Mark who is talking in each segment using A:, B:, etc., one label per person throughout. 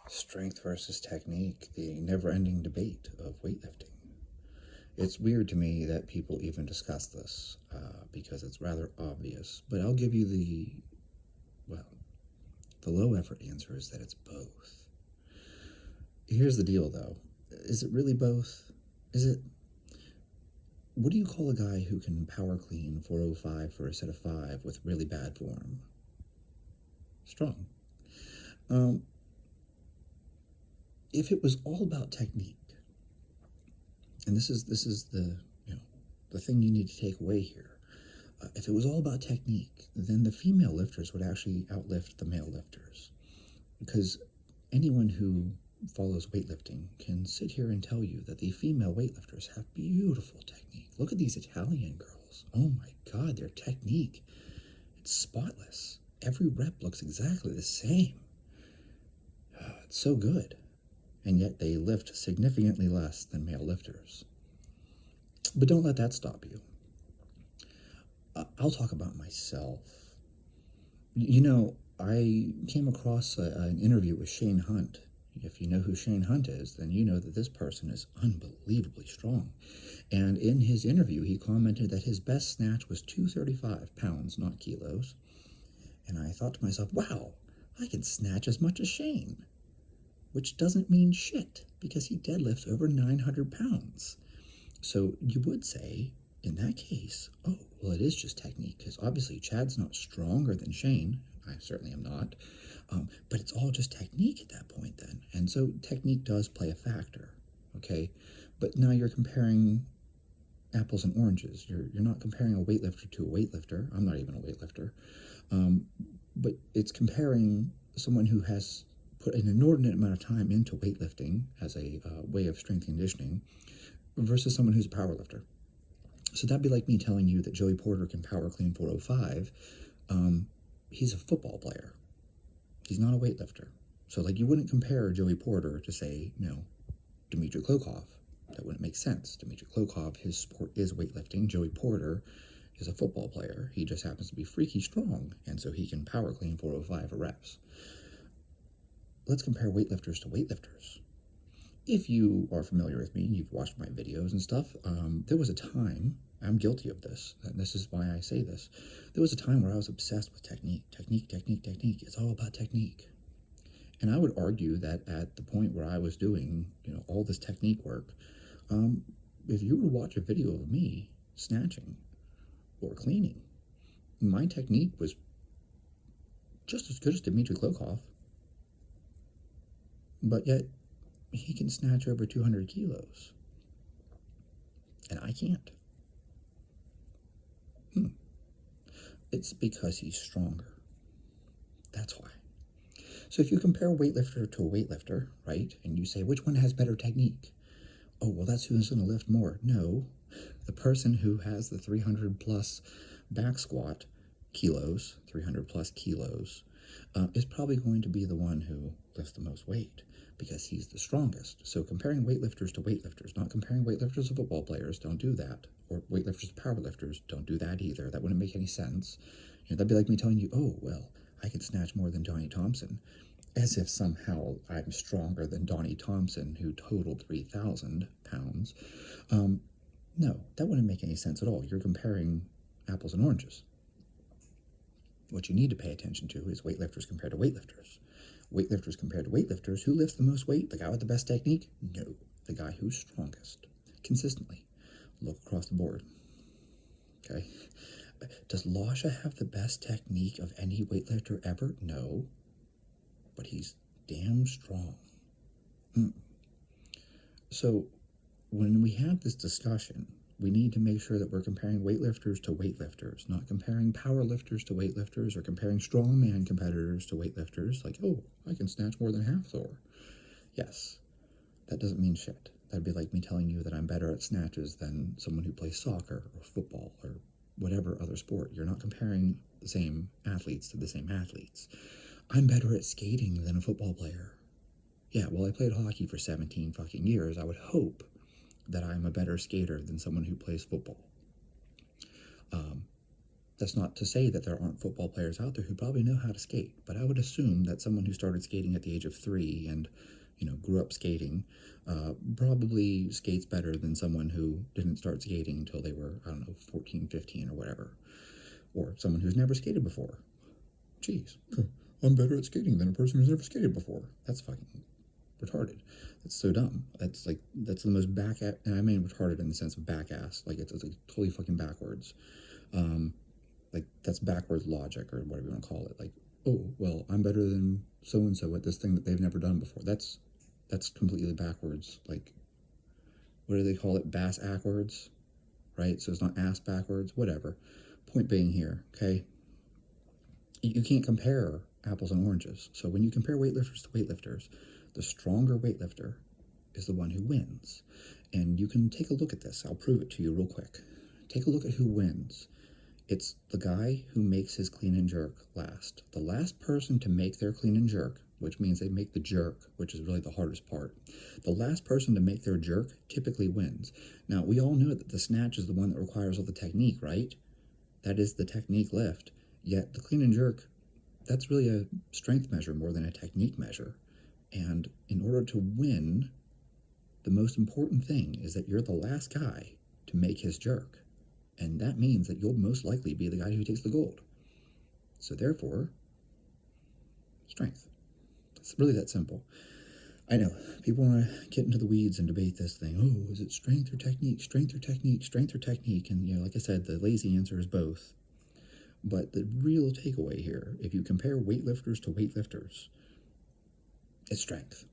A: Strength versus technique, the never-ending debate of weightlifting. It's weird to me that people even discuss this because it's rather obvious, but I'll give you well, the low-effort answer is that it's both. Here's the deal, though. Is it really both? What do you call a guy who can power clean 405 for a set of 5 with really bad form? Strong. Um, if it was all about technique, and this is the thing you need to take away here. If it was all about technique, then the female lifters would actually outlift the male lifters, because anyone who follows weightlifting can sit here and tell you that the female weightlifters have beautiful technique. Look at these Italian girls. Oh my God, their technique, it's spotless. Every rep looks exactly the same. It's so good. And yet they lift significantly less than male lifters. But don't let that stop you. I'll talk about myself. I came across an interview with Shane Hunt. If you know who Shane Hunt is, then you know that this person is unbelievably strong. And in his interview, he commented that his best snatch was 235 pounds, not kilos. And I thought to myself, wow, I can snatch as much as Shane. Which doesn't mean shit, because he deadlifts over 900 pounds. So you would say, in that case, oh, well, it is just technique, because obviously Chad's not stronger than Shane. I certainly am not. But it's all just technique at that point then. And so technique does play a factor, okay? But now you're comparing apples and oranges. You're not comparing a weightlifter to a weightlifter. I'm not even a weightlifter. But it's comparing someone who has put an inordinate amount of time into weightlifting as a way of strength conditioning versus someone who's a powerlifter. So that'd be like me telling you that Joey Porter can power clean 405. He's a football player. He's not a weightlifter. So like you wouldn't compare Joey Porter to, say, Dmitry Klokov. That wouldn't make sense. Dmitry Klokov, his sport is weightlifting. Joey Porter is a football player. He just happens to be freaky strong, and so he can power clean 405 for reps. Let's compare weightlifters to weightlifters. If you are familiar with me, you've watched my videos and stuff, there was a time, I'm guilty of this, and this is why I say this, there was a time where I was obsessed with technique. It's all about technique. And I would argue that at the point where I was doing, all this technique work, if you were to watch a video of me snatching or cleaning, my technique was just as good as Dmitry Klokov. But yet, he can snatch over 200 kilos. And I can't. It's because he's stronger. That's why. So if you compare a weightlifter to a weightlifter, right, and you say, which one has better technique? Oh, well, that's who's going to lift more. No, the person who has the 300 plus back squat kilos, 300 plus kilos, is probably going to be the one who lifts the most weight because he's the strongest. So comparing weightlifters to weightlifters, not comparing weightlifters to football players, don't do that. Or weightlifters to powerlifters, don't do that either. That wouldn't make any sense. That'd be like me telling you, oh, well, I can snatch more than Donnie Thompson, as if somehow I'm stronger than Donnie Thompson, who totaled 3,000 pounds. No, that wouldn't make any sense at all. You're comparing apples and oranges. What you need to pay attention to is weightlifters compared to weightlifters. Weightlifters compared to weightlifters. Who lifts the most weight? The guy with the best technique? No, the guy who's strongest. Consistently. Look across the board. Okay? Does Lasha have the best technique of any weightlifter ever? No. But he's damn strong. So, when we have this discussion, we need to make sure that we're comparing weightlifters to weightlifters, not comparing powerlifters to weightlifters or comparing strongman competitors to weightlifters. Like, oh, I can snatch more than half Thor. Yes, that doesn't mean shit. That'd be like me telling you that I'm better at snatches than someone who plays soccer or football or whatever other sport. You're not comparing the same athletes to the same athletes. I'm better at skating than a football player. Yeah, well, I played hockey for 17 fucking years. I would hope that I'm a better skater than someone who plays football. That's not to say that there aren't football players out there who probably know how to skate, but I would assume that someone who started skating at the age of 3 and grew up skating probably skates better than someone who didn't start skating until they were, I don't know, 14, 15 or whatever, or someone who's never skated before. Jeez, I'm better at skating than a person who's never skated before. That's fucking retarded. That's so dumb. That's the most and I mean retarded in the sense of back-ass. Like it's like totally fucking backwards. Like that's backwards logic or whatever you want to call it. Like, oh, well, I'm better than so-and-so at this thing that they've never done before. That's completely backwards. Like, what do they call it? Bass-ackwards, right? So it's not ass backwards, whatever. Point being here, okay? You can't compare apples and oranges. So when you compare weightlifters to weightlifters, the stronger weightlifter is the one who wins. And you can take a look at this. I'll prove it to you real quick. Take a look at who wins. It's the guy who makes his clean and jerk last. The last person to make their clean and jerk, which means they make the jerk, which is really the hardest part. The last person to make their jerk typically wins. Now, we all know that the snatch is the one that requires all the technique, right? That is the technique lift. Yet the clean and jerk, that's really a strength measure more than a technique measure. And in order to win, the most important thing is that you're the last guy to make his jerk. And that means that you'll most likely be the guy who takes the gold. So therefore, strength. It's really that simple. I know, people want to get into the weeds and debate this thing. Oh, is it strength or technique? Strength or technique? Strength or technique? And, like I said, the lazy answer is both. But the real takeaway here, if you compare weightlifters to weightlifters, it's strength.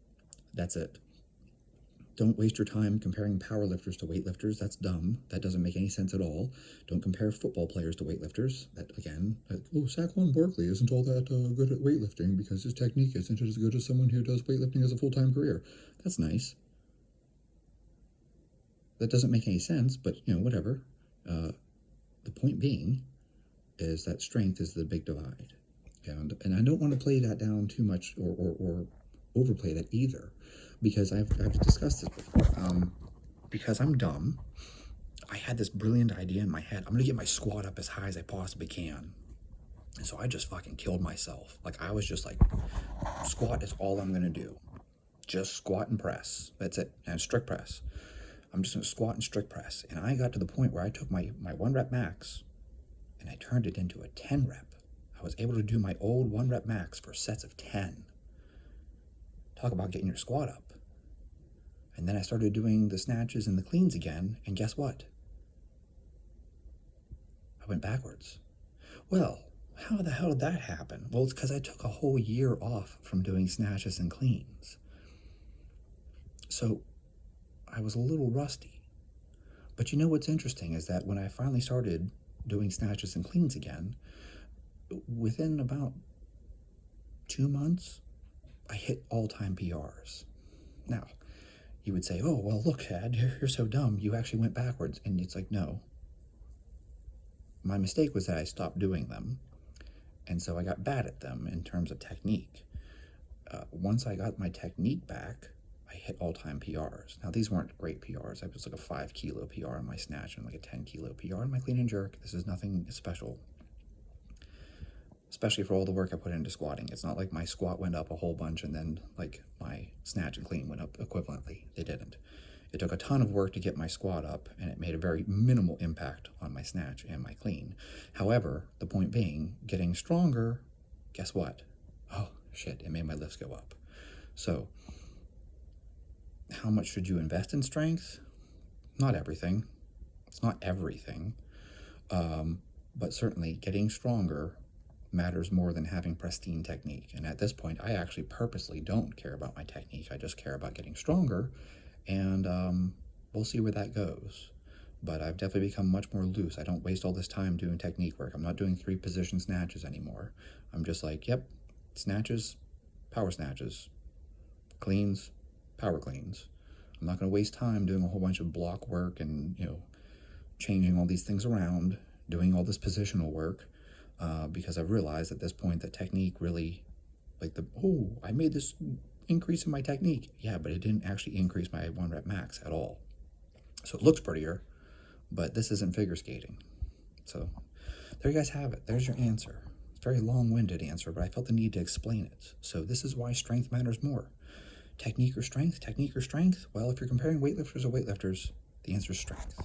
A: That's it. Don't waste your time comparing powerlifters to weightlifters. That's dumb. That doesn't make any sense at all. Don't compare football players to weightlifters. That, again, Saquon Barkley isn't all that good at weightlifting because his technique isn't as good as someone who does weightlifting as a full-time career. That's nice. That doesn't make any sense, but, whatever. The point being is that strength is the big divide. And I don't want to play that down too much or overplay that either, because I've discussed this before. Because I'm dumb, I had this brilliant idea in my head. I'm going to get my squat up as high as I possibly can. And so I just fucking killed myself. Like, I was just like, squat is all I'm going to do. Just squat and press. That's it. And strict press. I'm just going to squat and strict press. And I got to the point where I took my 1 rep max and I turned it into a 10 rep. I was able to do my old 1 rep max for sets of 10. Talk about getting your squat up. And then I started doing the snatches and the cleans again, and guess what? I went backwards. Well, how the hell did that happen? Well, it's because I took a whole year off from doing snatches and cleans. So I was a little rusty. But what's interesting is that when I finally started doing snatches and cleans again, within about 2 months, I hit all-time PRs. Now, you would say, oh, well, look, Ed, you're so dumb. You actually went backwards. And it's like, no. My mistake was that I stopped doing them. And so I got bad at them in terms of technique. Once I got my technique back, I hit all-time PRs. Now, these weren't great PRs. I was like a 5 kilo PR on my snatch and like a 10 kilo PR on my clean and jerk. This is nothing special, especially for all the work I put into squatting. It's not like my squat went up a whole bunch and then like my snatch and clean went up equivalently. They didn't. It took a ton of work to get my squat up, and it made a very minimal impact on my snatch and my clean. However, the point being, getting stronger, guess what? Oh, shit, it made my lifts go up. So, how much should you invest in strength? Not everything. It's not everything. But certainly, getting stronger matters more than having pristine technique. And at this point, I actually purposely don't care about my technique. I just care about getting stronger, and we'll see where that goes. But I've definitely become much more loose. I don't waste all this time doing technique work. I'm not doing 3-position snatches anymore. I'm just like, yep, snatches, power snatches, cleans, power cleans. I'm not going to waste time doing a whole bunch of block work and, changing all these things around, doing all this positional work. Because I've realized at this point that technique really, I made this increase in my technique. Yeah, but it didn't actually increase my 1 rep max at all. So it looks prettier, but this isn't figure skating. So there you guys have it. There's your answer. It's a very long-winded answer, but I felt the need to explain it. So this is why strength matters more. Technique or strength? Technique or strength? Well, if you're comparing weightlifters to weightlifters, the answer is strength.